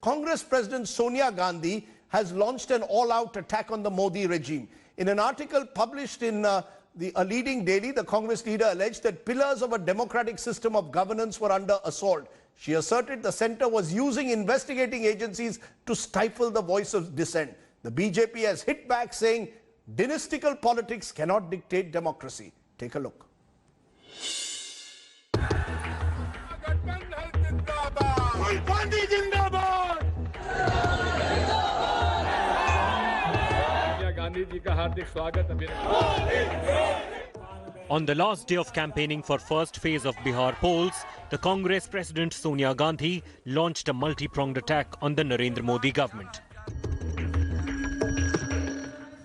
Congress President Sonia Gandhi has launched an all-out attack on the Modi regime. In an article published in a leading daily, the Congress leader alleged that pillars of a democratic system of governance were under assault. She asserted the centre was using investigating agencies to stifle the voice of dissent. The BJP has hit back, saying dynastical politics cannot dictate democracy. Take a look. On the last day of campaigning for first phase of Bihar polls, the Congress President Sonia Gandhi launched a multi-pronged attack on the Narendra Modi government.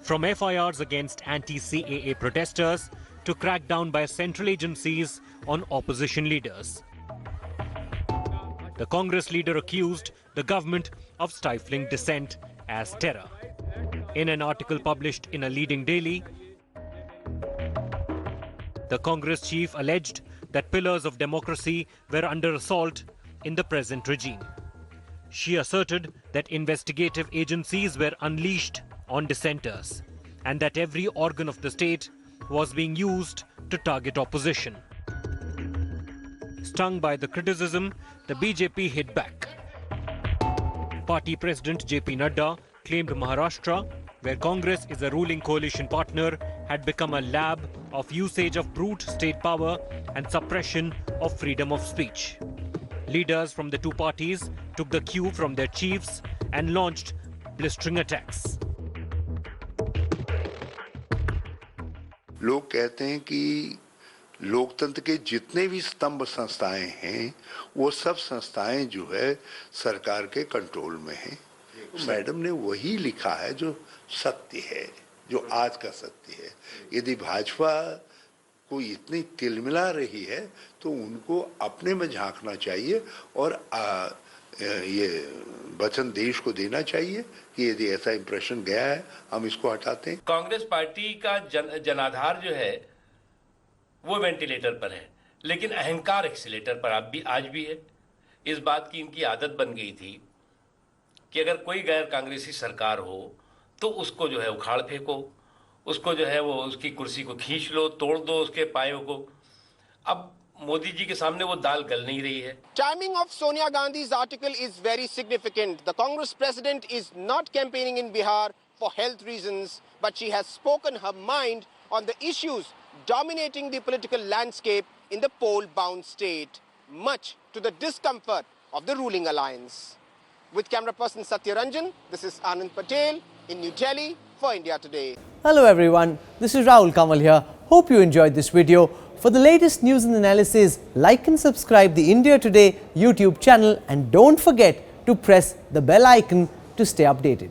From FIRs against anti-CAA protesters to crackdown by central agencies on opposition leaders. The Congress leader accused the government of stifling dissent as terror. In an article published in a leading daily, the Congress chief alleged that pillars of democracy were under assault in the present regime. She asserted that investigative agencies were unleashed on dissenters and that every organ of the state was being used to target opposition. Stung by the criticism, the BJP hit back. Party President JP Nadda claimed Maharashtra, where Congress is a ruling coalition partner, had become a lab of usage of brute state power and suppression of freedom of speech. Leaders from the two parties took the cue from their chiefs and launched blistering attacks. लोग कहते हैं कि लोकतंत्र के जितने भी स्तंभ संस्थाएं हैं वो सब संस्थाएं जो है सरकार के कंट्रोल में हैं। मैडम ने वही लिखा है जो सत्य है, जो आज का सत्य है। यदि भाजपा को इतनी तिलमिला रही है तो उनको अपने में झांकना चाहिए और ये वचन देश को देना चाहिए कि यदि ऐसा इंप्रेशन गया है हम इसको हटाते हैं। कांग्रेस पार्टी का जनाधार जो है वो वेंटिलेटर पर है, लेकिन अहंकार एक्सीलेटर पर आज भी है। इस बात की इनकी आदत बन गई थी कि अगर कोई गैर कांग्रेसी सरकार हो तो उसको जो है उखाड़ फेंको, उसको जो है वो उसकी कुर्सी को खींच लो, तोड़ दो उसके पायों को। अब मोदी जी के सामने वो दाल गल नहीं रही है। Timing of Sonia Gandhi's article is very significant. The Congress president is not campaigning in Bihar for health reasons, but she has spoken her mind on the issues dominating the political landscape in the poll-bound state, much to the discomfort of the ruling alliance. With camera person Satya Ranjan, this is Anand Patel in New Delhi for India Today. Hello everyone, this is Rahul Kamal here. Hope you enjoyed this video. For the latest news and analysis, like and subscribe the India Today YouTube channel and don't forget to press the bell icon to stay updated.